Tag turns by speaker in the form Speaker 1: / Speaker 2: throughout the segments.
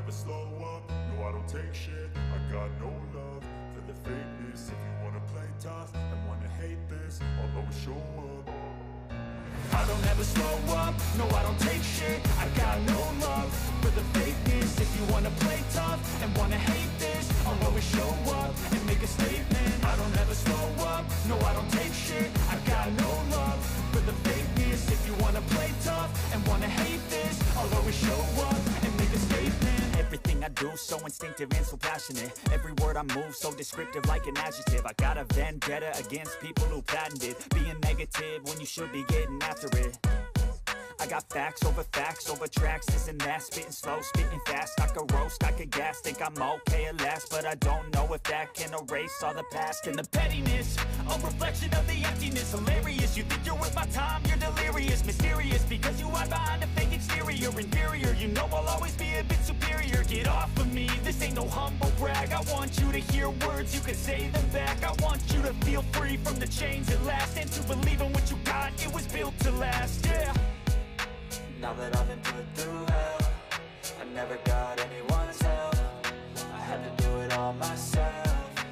Speaker 1: never slow up, no I don't take shit. I got no love for the fakeness. If you wanna play tough and wanna hate this, I'll always show up. I don't ever slow up, no I don't take shit. I got no love for the fakeness. If you wanna play tough and wanna hate this, I'll always show up and make a statement. I don't ever slow up, no I don't take shit. I got no love for the fakeness. If you wanna play tough and wanna hate this, I'll always show up and make a statement.
Speaker 2: Everything I do so instinctive and so passionate. Every word I move so descriptive like an adjective. I got a vendetta against people who patented being negative when you should be getting after it. I got facts over tracks, this and that. Spitting slow, spitting fast, I could roast, I could gas. Think I'm okay at last, but I don't know if that can erase all the past. And the pettiness, a reflection of the emptiness. Hilarious, you think you're worth my time, you're delirious. Mysterious, because you hide behind a fake exterior. Inferior, you know I'll always be a bit superior. Get off of me, this ain't no humble brag. I want you to hear words, you can say them back. I want you to feel free from the chains at last, and to believe in what you got, it was built to last, yeah.
Speaker 3: Now that I've been put through hell, I never got anyone's help. I had to do it all myself.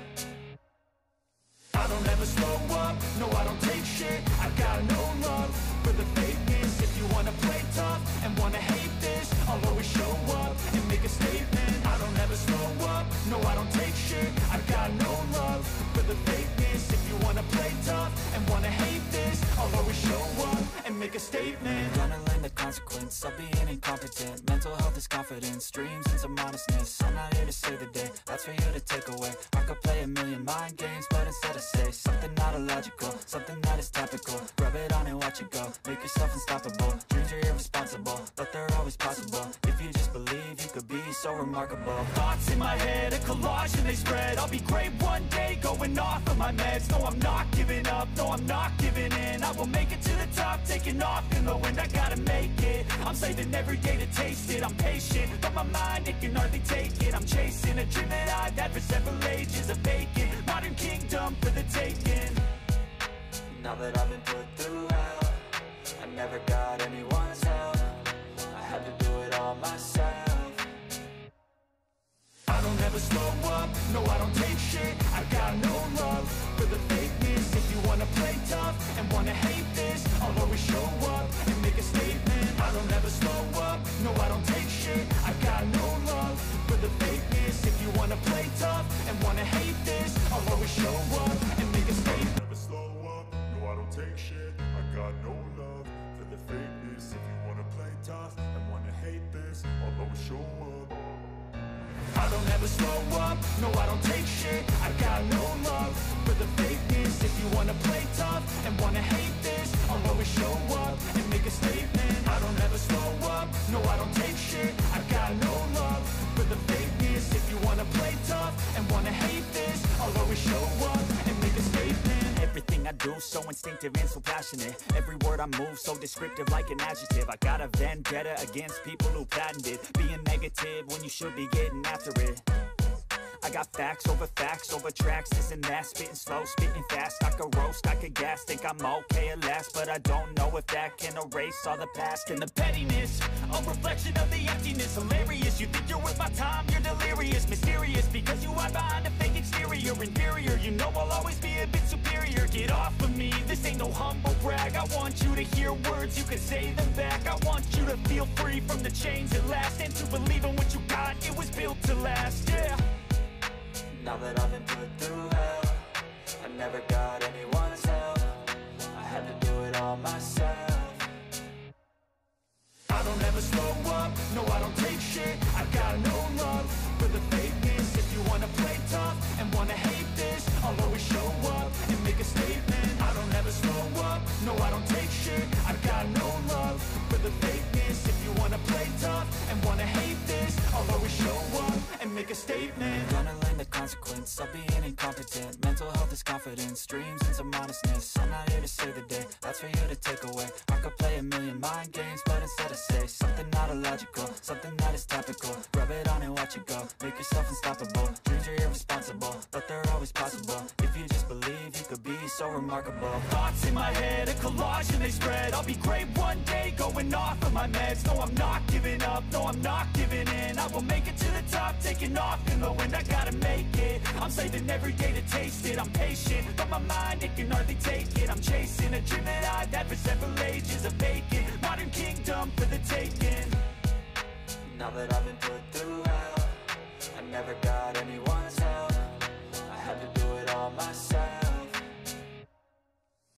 Speaker 1: I don't ever slow up, no I don't take shit. I got no love for the fakeness. If you wanna play tough and wanna hate this, I'll always show up and make a statement. I don't ever slow up, no I don't take shit. I got no love for the fakeness. If you wanna play tough and wanna hate this, I'll always show up and make a statement.
Speaker 3: Gonna learn the consequence of being incompetent. Mental health is confidence, dreams and some honestness. I'm not here to save the day, that's for you to take away. I could play a million mind games, but instead I say something not illogical, something that is topical. Rub it on and watch it go, make yourself unstoppable. Dreams are irresponsible, but they're always possible. If you just believe, you could be so remarkable.
Speaker 2: Thoughts in my head, a collage and they spread. I'll be great one day, going off of my meds. No, I'm not giving up, no, I'm not giving in. I will make it to the top, taking off in the wind. I gotta make it, I'm saving every day to taste it. I'm patient, but my mind, it can hardly take it. I'm chasing a dream that I've had for several ages. A vacant, modern kingdom for the taking.
Speaker 3: Now that I've been put through hell, I never got anyone's help. I had to do it all myself.
Speaker 1: I don't ever slow up, no I don't take shit. I got no love for the fakeness. If you wanna play tough and wanna hate this, I'll always show up and make a statement. I don't ever slow up, no I don't take shit. I got no love for the fakeness. If you wanna play tough and wanna hate this, I'll always show up and make a statement. Never slow up, no I don't take shit. I got no love for the fakeness. If you wanna play tough and wanna hate this, I'll always show up. I don't ever slow up, no I don't take shit. I got no love for the fakeness. If you wanna play tough and wanna hate this, I'll always show up and make a statement. I don't ever slow up, no I don't take shit. I got no love for the fakeness. If you wanna play tough and wanna hate this, I'll always show up and make a statement.
Speaker 2: Everything I do so instinctive and so passionate. Every word I move so descriptive like an adjective. I got a vendetta against people who patented being negative when you should be getting after it. I got facts over tracks, this and that. Spitting slow, spitting fast, I could roast, I could gas. Think I'm okay at last, but I don't know if that can erase all the past. And the pettiness, a reflection of the emptiness. Hilarious, you think you're worth my time, you're delirious. Mysterious, because you hide behind a fake exterior. Inferior, you know I'll always be a bit superior. Get off of me, this ain't no humble brag. I want you to hear words, you can say them back. I want you to feel free from the chains at last, and to believe in what you got, it was built to last, yeah.
Speaker 3: Now that I've been put through hell, I never got anyone's help. I had to do it all myself.
Speaker 1: I don't ever slow up, no I don't take shit. I got no love for the fakeness. If you wanna play tough and wanna hate this, I'll always show up and make a statement. I don't ever slow up, no I don't take shit. I got no love for the fakeness. If you wanna play tough and wanna hate this, I'll always show up and make a statement.
Speaker 3: Gonna learn the consequence of being incompetent. Mental health is confidence, dreams and some honestness. I'm not here to save the day, that's for you to take away. I could play a million mind games, but instead I say something not illogical, something that is topical. Rub it on and watch it go, make yourself unstoppable. Dreams are irresponsible, but they're always possible. If you just believe, you could be so remarkable.
Speaker 2: Thoughts in my head, a collage and they spread. I'll be great one day, going off of my meds. No, I'm not giving up, no, I'm not giving in.
Speaker 1: I will make it to the top, taking off in the wind, I gotta make it. I'm saving every day to taste it. I'm patient, but my mind, it can hardly take it. I'm chasing a dream that I've had for several ages. A vacant, modern kingdom for the taking.
Speaker 3: Now that I've been put through hell, I never got anyone's